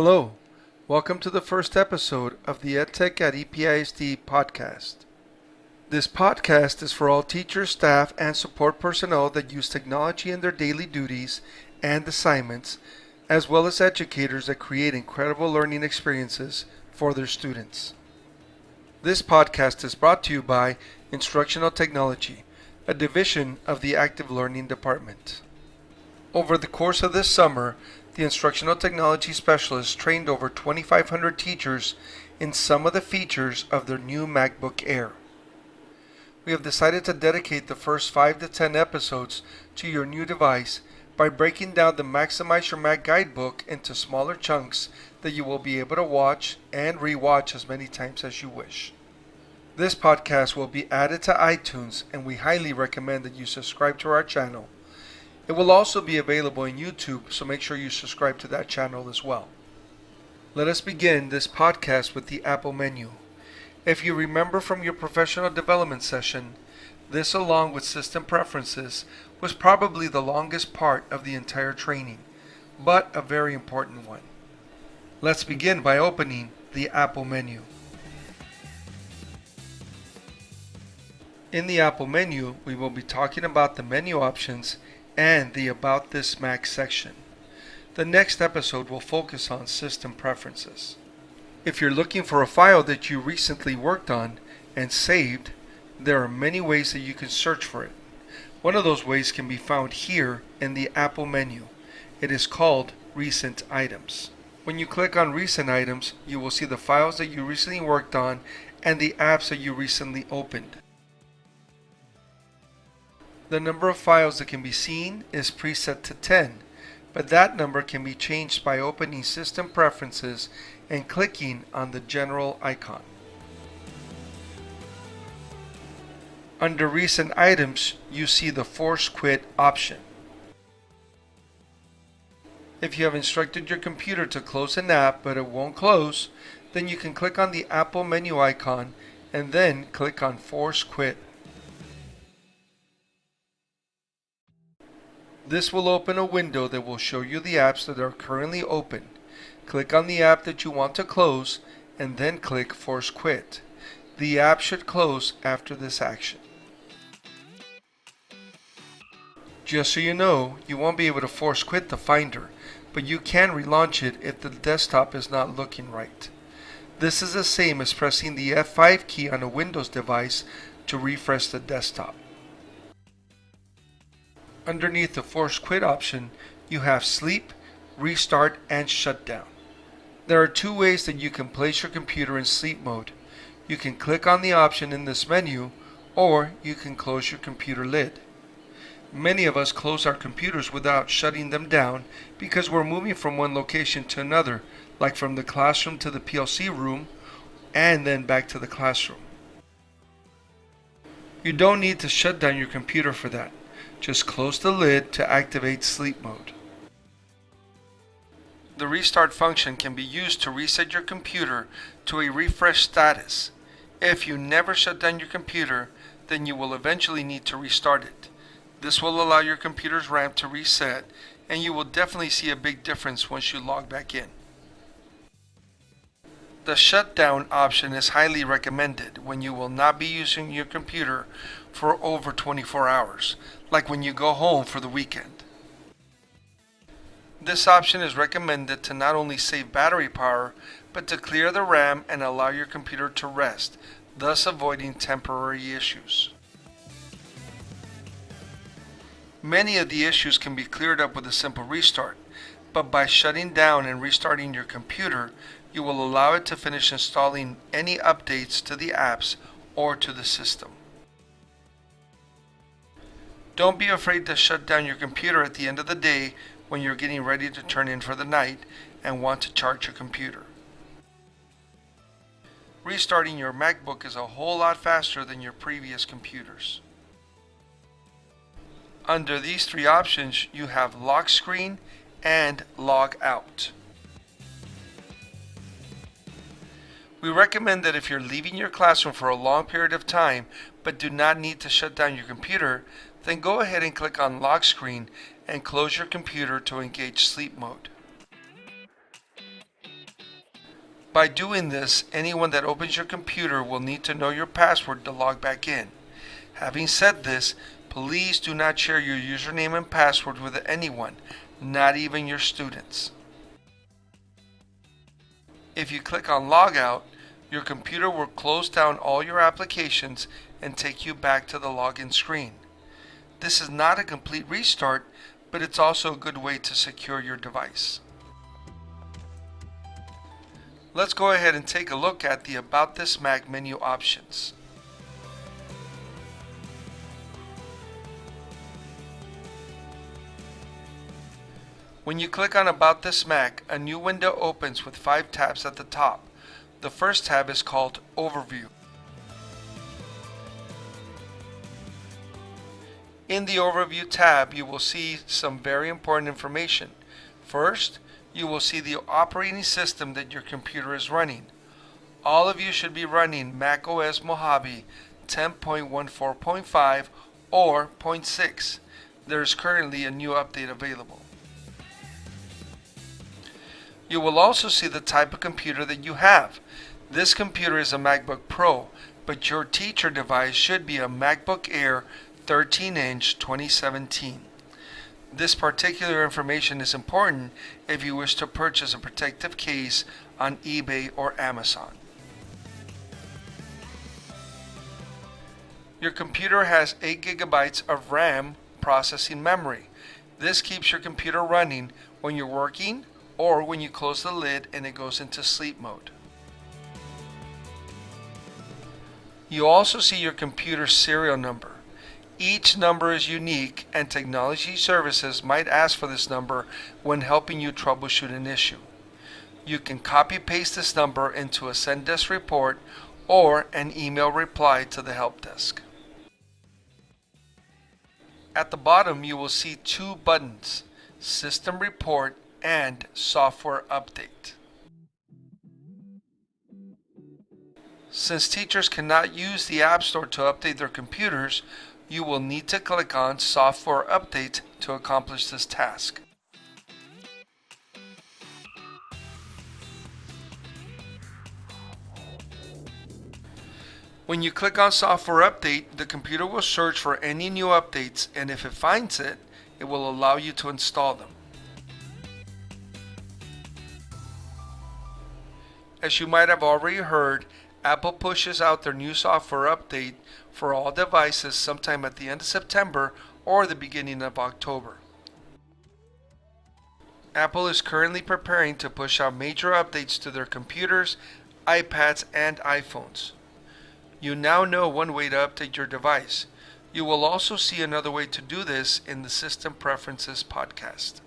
Hello, welcome to the first episode of the EdTech at EPISD podcast. This podcast is for all teachers, staff, and support personnel that use technology in their daily duties and assignments, as well as educators that create incredible learning experiences for their students. This podcast is brought to you by Instructional Technology, a division of the Active Learning Department. Over the course of this summer, the Instructional Technology Specialists trained over 2,500 teachers in some of the features of their new MacBook Air. We have decided to dedicate the first 5 to 10 episodes to your new device by breaking down the Maximize Your Mac guidebook into smaller chunks that you will be able to watch and re-watch as many times as you wish. This podcast will be added to iTunes, and we highly recommend that you subscribe to our channel. It will also be available in YouTube, so make sure you subscribe to that channel as well. Let us begin this podcast with the Apple menu. If you remember from your professional development session, this along with system preferences was probably the longest part of the entire training, but a very important one. Let's begin by opening the Apple menu. In the Apple menu, we will be talking about the menu options and the About This Mac section. The next episode will focus on system preferences. If you're looking for a file that you recently worked on and saved, there are many ways that you can search for it. One of those ways can be found here in the Apple menu. It is called Recent Items. When you click on Recent Items, you will see the files that you recently worked on and the apps that you recently opened. The number of files that can be seen is preset to 10, but that number can be changed by opening System Preferences and clicking on the General icon. Under Recent Items, you see the Force Quit option. If you have instructed your computer to close an app but it won't close, then you can click on the Apple menu icon and then click on Force Quit. This will open a window that will show you the apps that are currently open. Click on the app that you want to close and then click Force Quit. The app should close after this action. Just so you know, you won't be able to force quit the Finder, but you can relaunch it if the desktop is not looking right. This is the same as pressing the F5 key on a Windows device to refresh the desktop. Underneath the Force Quit option, you have Sleep, Restart, and Shutdown. There are 2 ways that you can place your computer in sleep mode. You can click on the option in this menu, or you can close your computer lid. Many of us close our computers without shutting them down because we're moving from one location to another, like from the classroom to the PLC room, and then back to the classroom. You don't need to shut down your computer for that. Just close the lid to activate sleep mode. The restart function can be used to reset your computer to a refresh status. If you never shut down your computer, then you will eventually need to restart it. This will allow your computer's RAM to reset, and you will definitely see a big difference once you log back in. The shutdown option is highly recommended when you will not be using your computer for over 24 hours, like when you go home for the weekend. This option is recommended to not only save battery power, but to clear the RAM and allow your computer to rest, thus avoiding temporary issues. Many of the issues can be cleared up with a simple restart, but by shutting down and restarting your computer, you will allow it to finish installing any updates to the apps or to the system. Don't be afraid to shut down your computer at the end of the day when you're getting ready to turn in for the night and want to charge your computer. Restarting your MacBook is a whole lot faster than your previous computers. Under these 3 options, you have Lock Screen and Log Out. We recommend that if you're leaving your classroom for a long period of time but do not need to shut down your computer, then go ahead and click on Lock Screen and close your computer to engage sleep mode. By doing this, anyone that opens your computer will need to know your password to log back in. Having said this, please do not share your username and password with anyone, not even your students. If you click on Logout, your computer will close down all your applications and take you back to the login screen. This is not a complete restart, but it's also a good way to secure your device. Let's go ahead and take a look at the About This Mac menu options. When you click on About This Mac, a new window opens with 5 tabs at the top. The first tab is called Overview. In the Overview tab, you will see some very important information. First, you will see the operating system that your computer is running. All of you should be running Mac OS Mojave 10.14.5 or 0.6. There is currently a new update available. You will also see the type of computer that you have. This computer is a MacBook Pro, but your teacher device should be a MacBook Air 13-inch 2017. This particular information is important if you wish to purchase a protective case on eBay or Amazon. Your computer has 8 gigabytes of RAM processing memory. This keeps your computer running when you're working or when you close the lid and it goes into sleep mode. You also see your computer's serial number. Each number is unique, and technology services might ask for this number when helping you troubleshoot an issue. You can copy-paste this number into a Zendesk report or an email reply to the help desk. At the bottom, you will see 2 buttons, System Report and Software Update. Since teachers cannot use the App Store to update their computers, you will need to click on Software Update to accomplish this task. When you click on Software Update, the computer will search for any new updates, and if it finds it, it will allow you to install them. As you might have already heard, Apple pushes out their new software update for all devices sometime at the end of September or the beginning of October. Apple is currently preparing to push out major updates to their computers, iPads, and iPhones. You now know one way to update your device. You will also see another way to do this in the System Preferences podcast.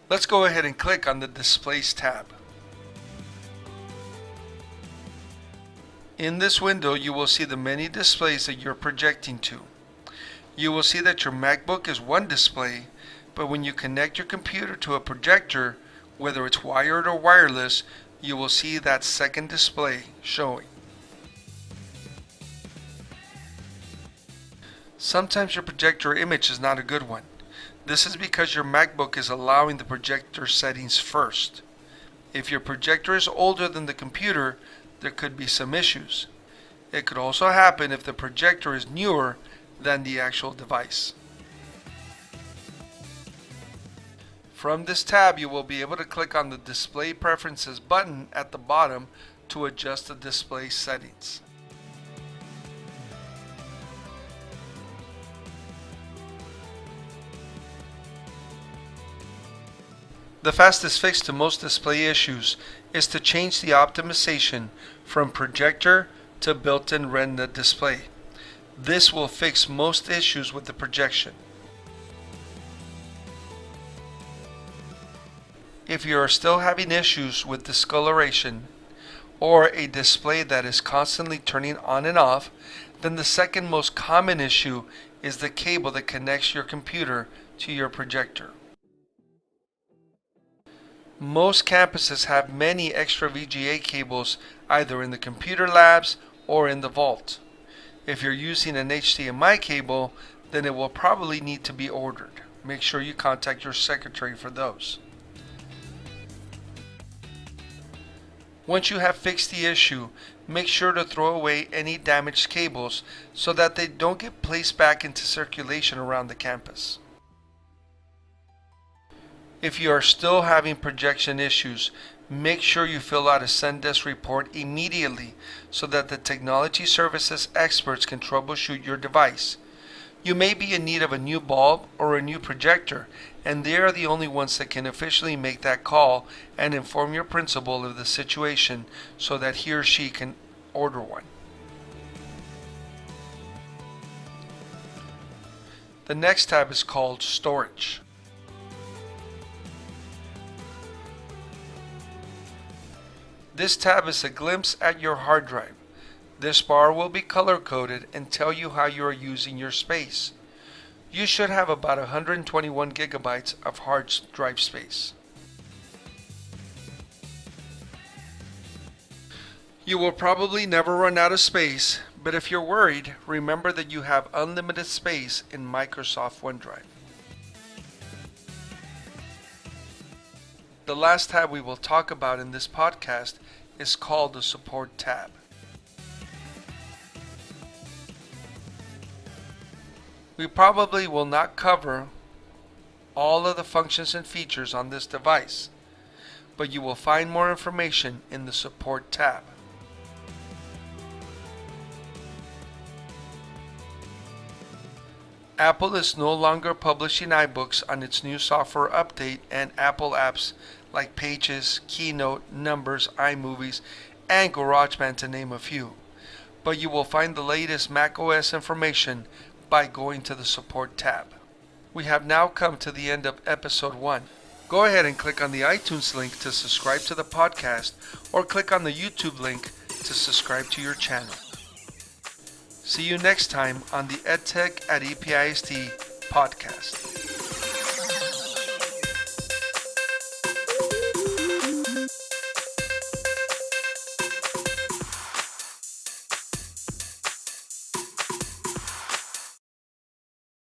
Let's go ahead and click on the Displays tab. In this window, you will see the many displays that you're projecting to. You will see that your MacBook is one display, but when you connect your computer to a projector, whether it's wired or wireless, you will see that second display showing. Sometimes your projector image is not a good one. This is because your MacBook is allowing the projector settings first. If your projector is older than the computer, there could be some issues. It could also happen if the projector is newer than the actual device. From this tab, you will be able to click on the Display Preferences button at the bottom to adjust the display settings. The fastest fix to most display issues is to change the optimization from projector to built-in Retina display. This will fix most issues with the projection. If you are still having issues with discoloration or a display that is constantly turning on and off, then the second most common issue is the cable that connects your computer to your projector. Most campuses have many extra VGA cables either in the computer labs or in the vault. If you're using an HDMI cable, then it will probably need to be ordered. Make sure you contact your secretary for those. Once you have fixed the issue, make sure to throw away any damaged cables so that they don't get placed back into circulation around the campus. If you are still having projection issues, make sure you fill out a Sendesk report immediately so that the technology services experts can troubleshoot your device. You may be in need of a new bulb or a new projector, and they are the only ones that can officially make that call and inform your principal of the situation so that he or she can order one. The next tab is called Storage. This tab is a glimpse at your hard drive. This bar will be color-coded and tell you how you are using your space. You should have about 121 gigabytes of hard drive space. You will probably never run out of space, but if you're worried, remember that you have unlimited space in Microsoft OneDrive. The last tab we will talk about in this podcast is called the Support tab. We probably will not cover all of the functions and features on this device, but you will find more information in the Support tab. Apple is no longer publishing iBooks on its new software update, and Apple apps like Pages, Keynote, Numbers, iMovies, and GarageBand to name a few. But you will find the latest macOS information by going to the Support tab. We have now come to the end of episode 1. Go ahead and click on the iTunes link to subscribe to the podcast, or click on the YouTube link to subscribe to your channel. See you next time on the EdTech at EPISD podcast.